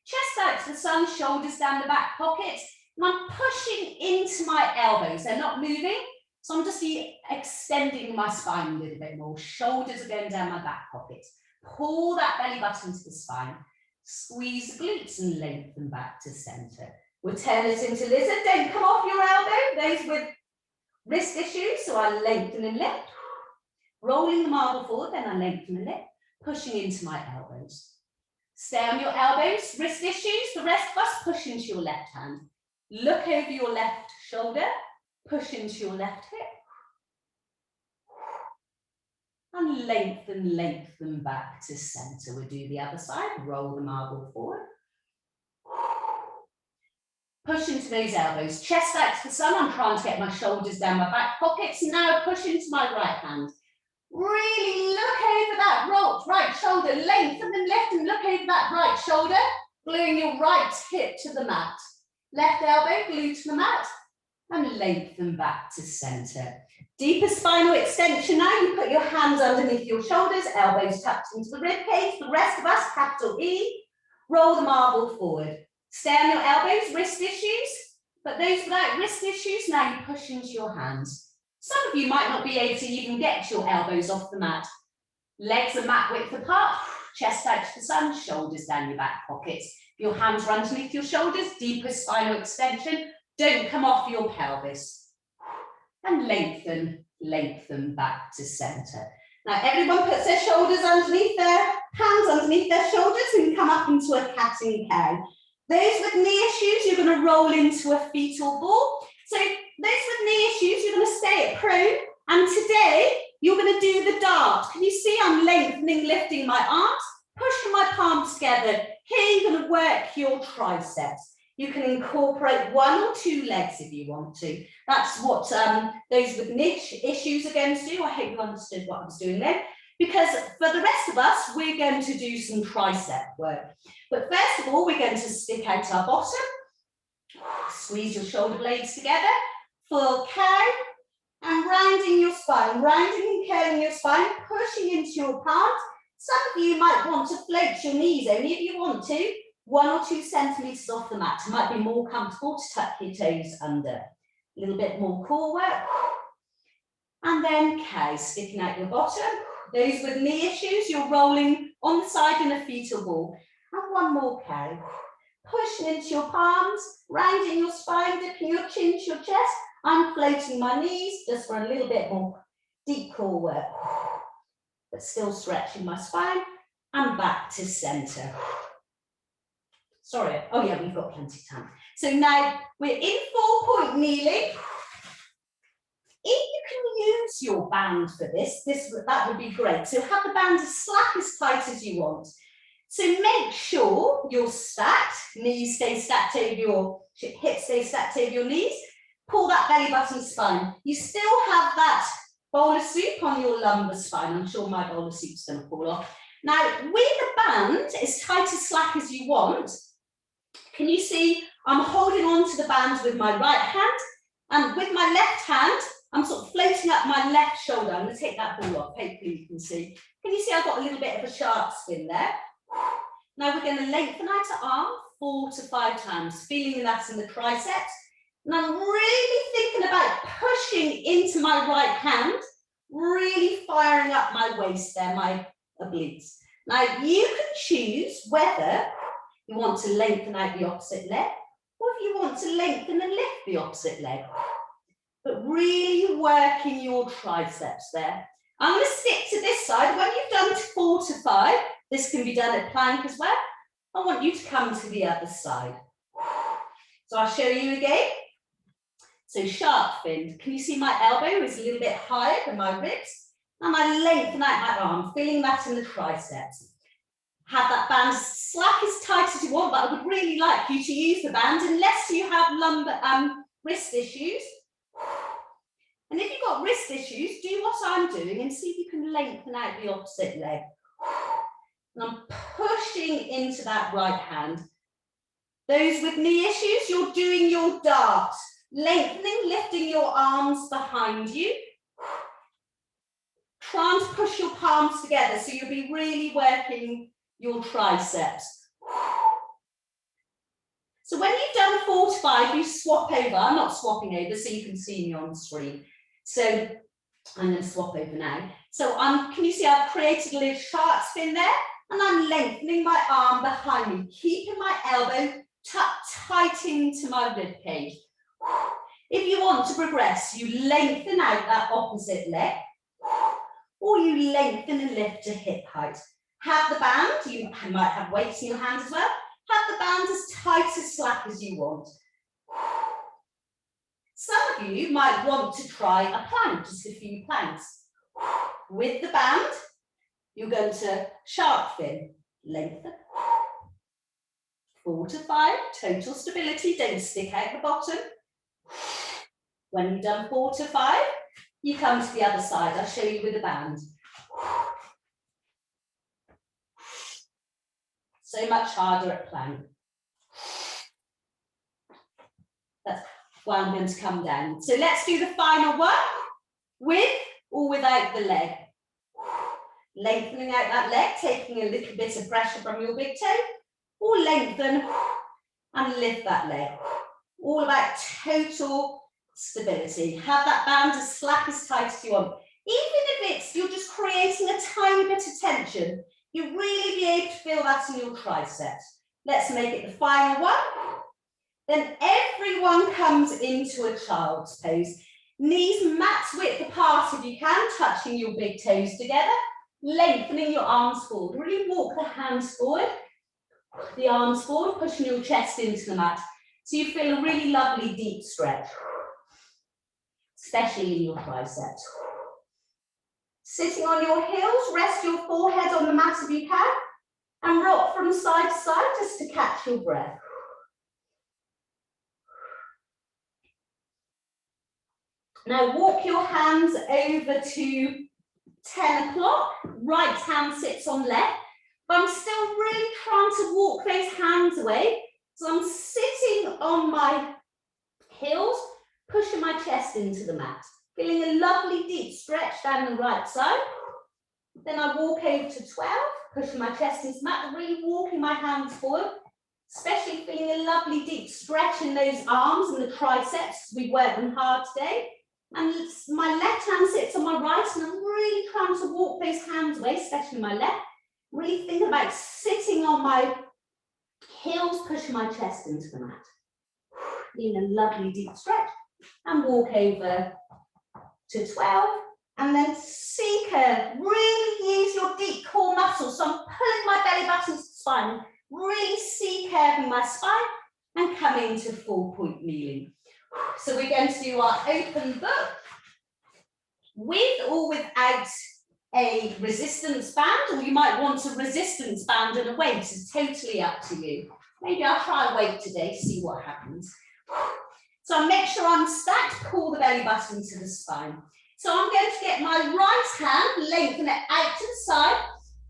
Chest out to the sun, shoulders down the back pocket. And I'm pushing into my elbows. They're not moving. So I'm just extending my spine a little bit more. Shoulders are going down my back pocket. Pull that belly button to the spine. Squeeze the glutes and lengthen back to center. We'll turn this into lizard. Don't come off your elbow. Those with wrist issues, so I lengthen and lift. Rolling the marble forward, then I lengthen and lift. Pushing into my elbows. Stay on your elbows. Wrist issues, the rest of us, push into your left hand. Look over your left shoulder. Push into your left hip. And lengthen back to center. We'll do the other side. Roll the marble forward. Push into those elbows. Chest out to the sun. I'm trying to get my shoulders down my back pockets. Now push into my right hand. Really look over that right shoulder. Lengthen and lift and look over that right shoulder. Gluing your right hip to the mat. Left elbow, glue to the mat. And lengthen back to center. Deeper spinal extension now. You put your hands underneath your shoulders, elbows tucked into the rib cage. The rest of us, capital E. Roll the marble forward. Stay on your elbows, wrist issues. But those without wrist issues, now you push into your hands. Some of you might not be able to even get your elbows off the mat. Legs are mat width apart. Chest out to the sun, shoulders down your back pockets. Your hands are underneath your shoulders, deeper spinal extension. Don't come off your pelvis. And lengthen back to center. Now everyone puts their shoulders underneath their hands, underneath their shoulders, and come up into a cat and cow. Those with knee issues, you're going to roll into a fetal ball. So those with knee issues, you're going to stay at prone. And today, you're going to do the dart. Can you see I'm lengthening, lifting my arms, pushing my palms together. Here, you're going to work your triceps. You can incorporate one or two legs if you want to. That's what those with knee issues are going to do. I hope you understood what I was doing then. Because for the rest of us, we're going to do some tricep work. But first of all, we're going to stick out our bottom. Squeeze your shoulder blades together. Full cow. And rounding your spine. Rounding and curling your spine. Pushing into your palms. Some of you might want to float your knees only if you want to. 1 or 2 centimetres off the mat. It might be more comfortable to tuck your toes under. A little bit more core work. And then cow, sticking out your bottom. Those with knee issues, you're rolling on the side in a fetal ball. And one more cow. Pushing into your palms, rounding your spine, dipping your chin to your chest. I'm floating my knees just for a little bit more deep core work. But still stretching my spine. And back to centre. Sorry, oh yeah, we've got plenty of time. So now we're in 4-point kneeling. If you can use your band for this, that would be great. So have the band as slack, as tight as you want. So make sure you're stacked, knees stay stacked over your, hips stay stacked over your knees. Pull that belly button spine. You still have that bowl of soup on your lumbar spine. I'm sure my bowl of soup's going to fall off. Now, with the band, as tight as slack as you want, can you see I'm holding on to the band with my right hand, and with my left hand, I'm sort of floating up my left shoulder. I'm going to take that ball off. Hopefully you can see. Can you see I've got a little bit of a shark spin there? Now we're going to lengthen out our arm 4 to 5 times, feeling that in the triceps. And I'm really thinking about pushing into my right hand, really firing up my waist there, my obliques. Now you can choose whether you want to lengthen out the opposite leg, or if you want to lengthen and lift the opposite leg. But really working your triceps there. I'm going to stick to this side. When you've done 4 to 5, this can be done at plank as well. I want you to come to the other side. So I'll show you again. So shark fin. Can you see my elbow is a little bit higher than my ribs? And I lengthen out my arm, feeling that in the triceps. Have that band slack as tight as you want, but I would really like you to use the band unless you have wrist issues. And if you've got wrist issues, do what I'm doing and see if you can lengthen out the opposite leg. And I'm pushing into that right hand. Those with knee issues, you're doing your dart. Lengthening, lifting your arms behind you. trying to push your palms together, so you'll be really working your triceps. So when you've done 4 to 5, you swap over. I'm not swapping over, so you can see me on the screen. So I'm going to swap over now. So can you see I've created a little shark fin there? And I'm lengthening my arm behind me, keeping my elbow tucked tight into my rib cage. If you want to progress, you lengthen out that opposite leg, or you lengthen and lift to hip height. Have the band, you might have weights in your hand as well, have the band as tight as slack as you want. Some of you might want to try a plank, just a few planks. With the band, you're going to shark fin, lengthen. 4 to 5, total stability, don't stick out the bottom. When you've done 4 to 5, you come to the other side. I'll show you with the band. So much harder at plank. That's why I'm going to come down. So let's do the final one, with or without the leg. Lengthening out that leg, taking a little bit of pressure from your big toe, or lengthen and lift that leg. All about total stability. Have that band as slack, as tight as you want. Even if you're just creating a tiny bit of tension, you'll really be able to feel that in your triceps. Let's make it the final one. Then everyone comes into a child's pose. Knees mat width apart if you can, touching your big toes together, lengthening your arms forward. Really walk the hands forward, the arms forward, pushing your chest into the mat. So you feel a really lovely deep stretch, especially in your triceps. Sitting on your heels, rest your forehead on the mat if you can, and rock from side to side just to catch your breath. Now walk your hands over to 10 o'clock. Right hand sits on left, but I'm still really trying to walk those hands away. So I'm sitting on my heels, pushing my chest into the mat. Feeling a lovely deep stretch down the right side. Then I walk over to 12, pushing my chest into the mat, really walking my hands forward, especially feeling a lovely deep stretch in those arms and the triceps. We work them hard today. And my left hand sits on my right, and I'm really trying to walk those hands away, especially my left. Really think about sitting on my heels, pushing my chest into the mat. Feeling a lovely deep stretch. And walk over to 12. And then C-curve. Really use your deep core muscles. So I'm pulling my belly button to the spine. Really C-curving my spine and coming to full point kneeling. So we're going to do our open book with or without a resistance band, or you might want a resistance band and a weight. It's totally up to you. Maybe I'll try a weight today to see what happens. So I'll make sure I'm stacked, pull the belly button to the spine. So I'm going to get my right hand, lengthen it out to the side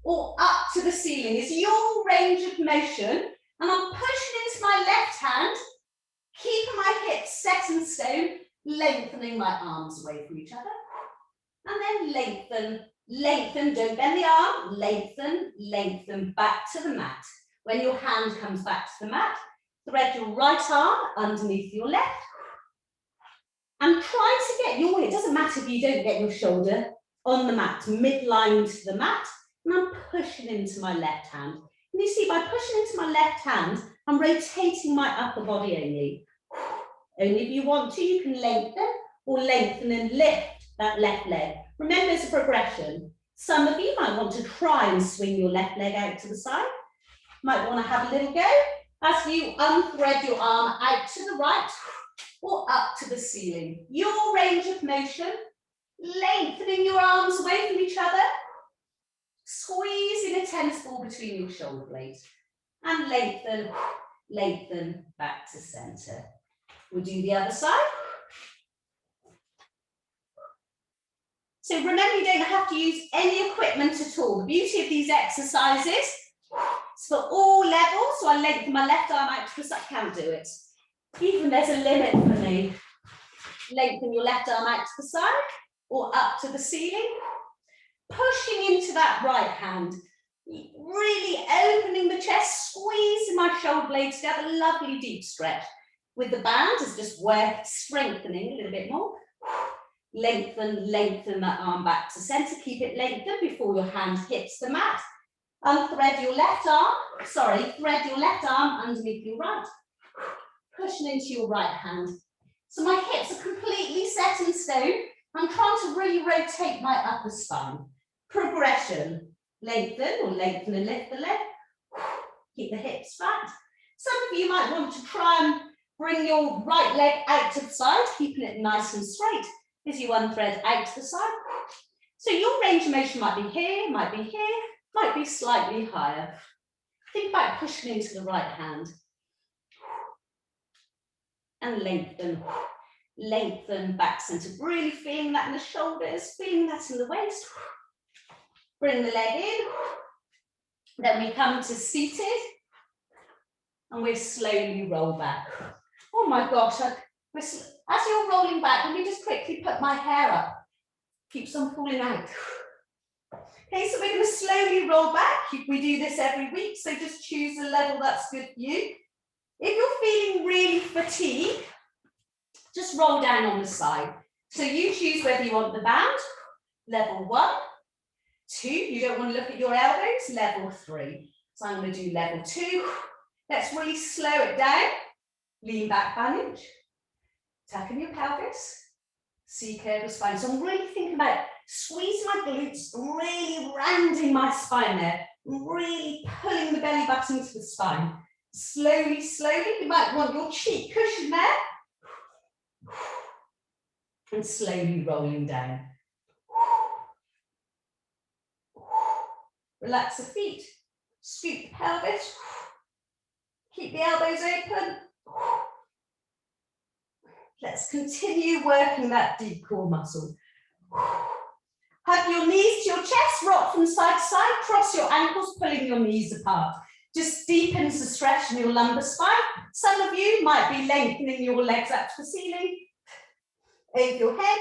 or up to the ceiling. It's your range of motion. And I'm pushing into my left hand, keeping my hips set in stone, lengthening my arms away from each other. And then lengthen, lengthen, don't bend the arm, lengthen, lengthen, back to the mat. When your hand comes back to the mat, thread your right arm underneath your left. And try to get your, it doesn't matter if you don't get your shoulder on the mat, midline to the mat. And I'm pushing into my left hand. And you see, by pushing into my left hand, I'm rotating my upper body only. Only if you want to, you can lengthen or lengthen and lift that left leg. Remember, it's a progression. Some of you might want to try and swing your left leg out to the side. Might want to have a little go as you unthread your arm out to the right or up to the ceiling. Your range of motion, lengthening your arms away from each other, squeezing a tennis ball between your shoulder blades, and lengthen, lengthen back to center. We'll do the other side. So remember, you don't have to use any equipment at all. The beauty of these exercises is for all levels. So I lengthen my left arm out because I can't do it. Even there's a limit for me. Lengthen your left arm out to the side or up to the ceiling. pushing into that right hand, really opening the chest, squeezing my shoulder blades together, lovely deep stretch. With the band, is just work, strengthening a little bit more. Lengthen, lengthen that arm back to center, keep it lengthened before your hand hits the mat. Unthread your left arm, thread your left arm underneath your right. Pushing into your right hand. So my hips are completely set in stone. I'm trying to really rotate my upper spine. Progression, lengthen or lengthen and lift the leg. Keep the hips flat. Some of you might want to try and bring your right leg out to the side, keeping it nice and straight as you unthread out to the side. So your range of motion might be here, might be slightly higher. Think about pushing into the right hand. And lengthen, lengthen back center, really feeling that in the shoulders, feeling that in the waist. Bring the leg in. Then we come to seated. And we slowly roll back. Oh my gosh, as you're rolling back, let me just quickly put my hair up. Keeps on falling out. Okay, so we're going to slowly roll back. We do this every week, so just choose a level that's good for you. If you're feeling really fatigued, just roll down on the side. So you choose whether you want the band, level 1, 2, you don't want to look at your elbows, level 3. So I'm going to do level 2. Let's really slow it down. Lean back one inch. Tucking your pelvis. C-curve the spine. So I'm really thinking about squeezing my glutes, really rounding my spine there, really pulling the belly button to the spine. Slowly, slowly, you might want your cheek cushion there. And slowly rolling down. Relax the feet. Scoop the pelvis. Keep the elbows open. Let's continue working that deep core muscle. Hug your knees to your chest, rock from side to side, cross your ankles, pulling your knees apart. Just deepens the stretch in your lumbar spine. Some of you might be lengthening your legs up to the ceiling. Over your head,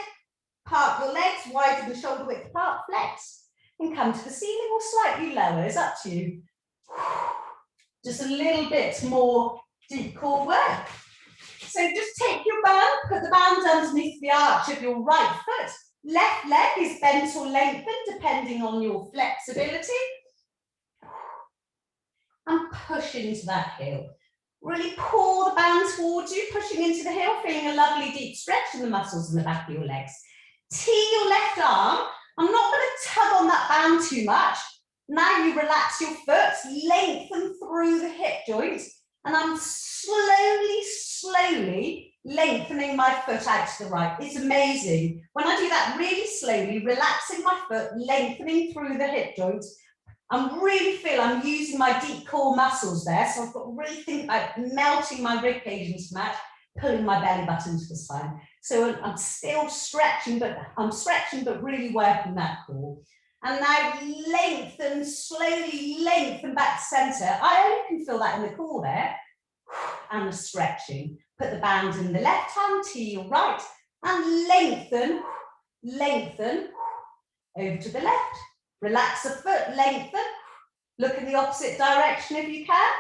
park your legs, widen the shoulder width apart, flex, and come to the ceiling or slightly lower. It's up to you. Just a little bit more deep core work. So just take your band, put the band underneath the arch of your right foot. Left leg is bent or lengthened depending on your flexibility. And push into that heel. Really pull the band towards you, pushing into the heel, feeling a lovely deep stretch in the muscles in the back of your legs. Tee your left arm. I'm not going to tug on that band too much. Now you relax your foot, lengthen through the hip joint, and I'm slowly, slowly lengthening my foot out to the right. It's amazing. When I do that really slowly, relaxing my foot, lengthening through the hip joint, I really feel I'm using my deep core muscles there, so I've got to really think about melting my rib cage into the mat, pulling my belly button to the spine. So I'm still stretching, but really working that core. And now lengthen, slowly lengthen back to center. I only can feel that in the core there. And the stretching. Put the band in the left hand to your right. And lengthen, lengthen over to the left. Relax the foot, lengthen. Look in the opposite direction if you can.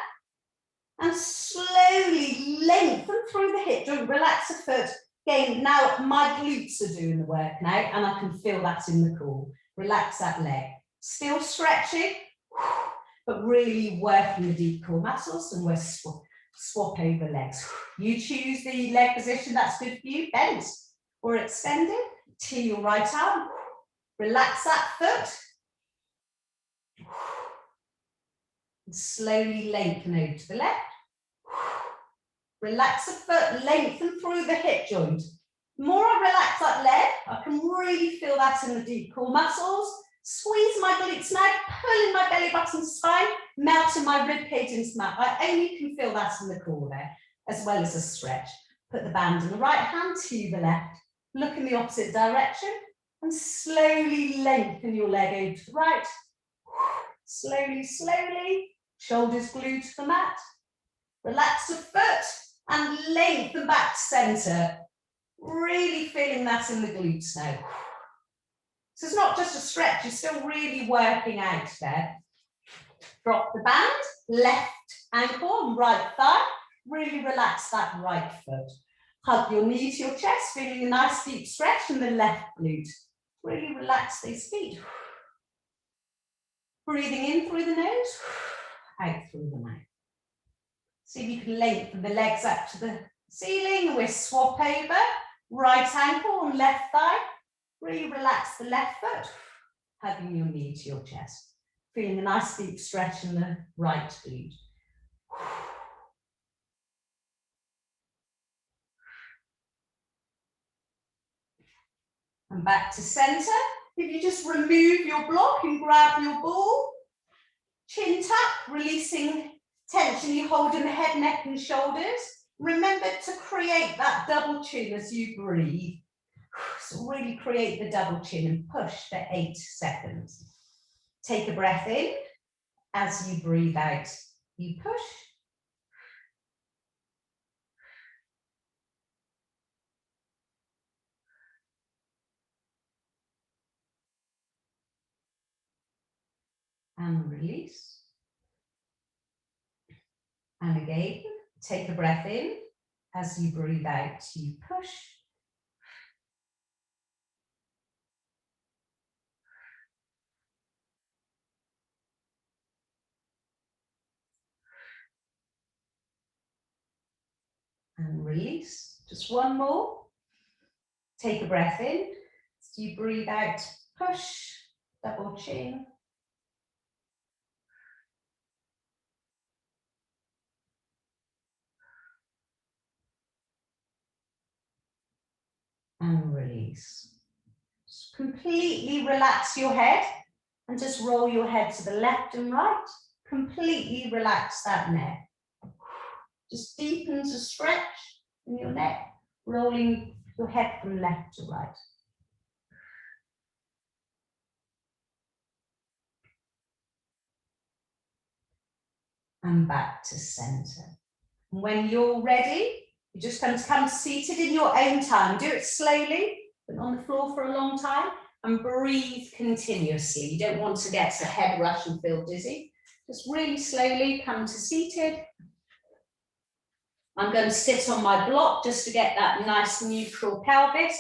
And slowly lengthen through the hip joint. Relax the foot. Again, now my glutes are doing the work now, and I can feel that in the core. Relax that leg. Still stretching, but really working the deep core muscles, and we'll swap over legs. You choose the leg position that's good for you, bent or extended. To your right arm. Relax that foot. And slowly lengthen over to the left. Relax the foot, lengthen through the hip joint. The more I relax that leg, I can really feel that in the deep core muscles. Squeeze my glutes now, pulling my belly button spine, melting my rib cage into the mat. I only can feel that in the core there, as well as a stretch. Put the band in the right hand to the left. Look in the opposite direction and slowly lengthen your leg over to the right. Slowly, slowly, shoulders glued to the mat. Relax the foot and lengthen back to center. Really feeling that in the glutes now. So it's not just a stretch, you're still really working out there. Drop the band, left ankle and right thigh. Really relax that right foot. Hug your knee to your chest, feeling a nice deep stretch in the left glute. Really relax these feet. Breathing in through the nose, out through the mouth. See if you can lengthen the legs up to the ceiling. We'll swap over. Right ankle and left thigh. Really relax the left foot. Hugging your knee to your chest. Feeling a nice deep stretch in the right glute. And back to center. If you just remove your block and grab your ball. Chin tuck, releasing tension you hold in the head, neck and shoulders. Remember to create that double chin as you breathe. So really create the double chin and push for 8 seconds. Take a breath in. As you breathe out, you push. And release. And again, take a breath in. As you breathe out, you push. And release. Just one more. Take a breath in. As you breathe out, push, double chin. And release. Just completely relax your head and just roll your head to the left and right. Completely relax that neck. Just deepens the stretch in your neck, rolling your head from left to right. And back to center. And when you're ready, you're just going to come seated in your own time. Do it slowly, but on the floor for a long time, and breathe continuously. You don't want to get a head rush and feel dizzy. Just really slowly come to seated. I'm going to sit on my block just to get that nice neutral pelvis.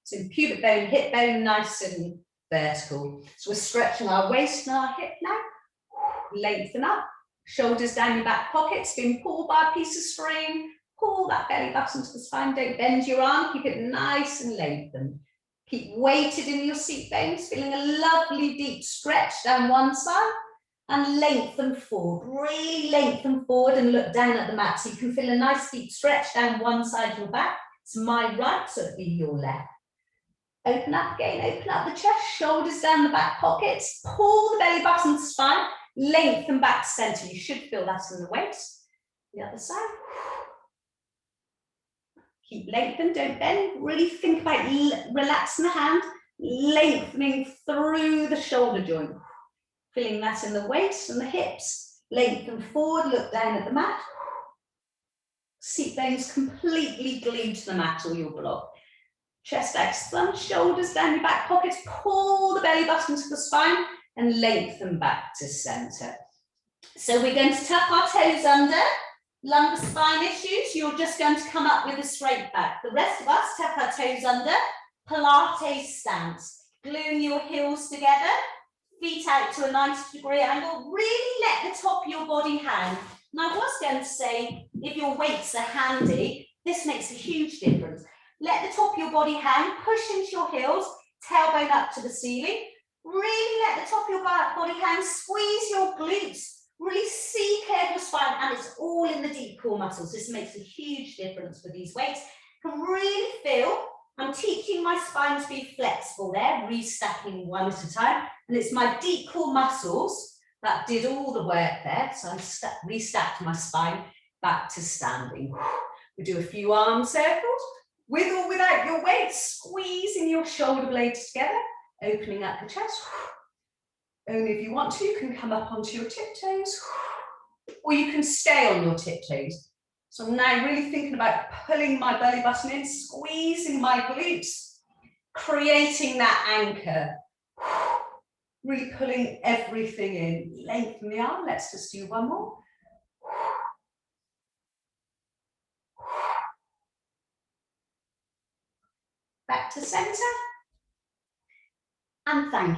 So pubic bone, hip bone, nice and vertical. So we're stretching our waist and our hip now. Lengthen up. Shoulders down your back pockets, being pulled by a piece of string. Pull that belly button to the spine. Don't bend your arm. Keep it nice and lengthened. Keep weighted in your seat bones, feeling a lovely deep stretch down one side. And lengthen forward, really lengthen forward and look down at the mat. So you can feel a nice deep stretch down one side of your back. It's my right, so it'll be your left. Open up again, open up the chest, shoulders down the back pockets. Pull the belly button to the spine, lengthen back to center. You should feel that in the waist. The other side. Keep lengthened, don't bend. Really think about relaxing the hand, lengthening through the shoulder joint. Feeling that in the waist and the hips. Lengthen forward, look down at the mat. Seat bones completely glued to the mat or your block. Chest out to front, shoulders down your back pockets. Pull the belly button to the spine and lengthen back to center. So we're going to tuck our toes under. Lumbar spine issues, you're just going to come up with a straight back. The rest of us tuck our toes under. Pilates stance. Gluing your heels together. Feet out to a 90-degree angle. Really let the top of your body hang. Now I was going to say, if your weights are handy, this makes a huge difference. Let the top of your body hang, push into your heels, tailbone up to the ceiling. Really let the top of your body hang, squeeze your glutes. Really C-curve your spine, and it's all in the deep core muscles. This makes a huge difference with these weights. You can really feel, I'm teaching my spine to be flexible there, restacking one at a time. And it's my deep core muscles that did all the work there. So I restacked my spine back to standing. We do a few arm circles, with or without your weight, squeezing your shoulder blades together, opening up the chest. Only if you want to, you can come up onto your tiptoes, or you can stay on your tiptoes. So I'm now really thinking about pulling my belly button in, squeezing my glutes. creating that anchor. Really pulling everything in. Lengthen the arm. Let's just do one more. Back to center. And thank you.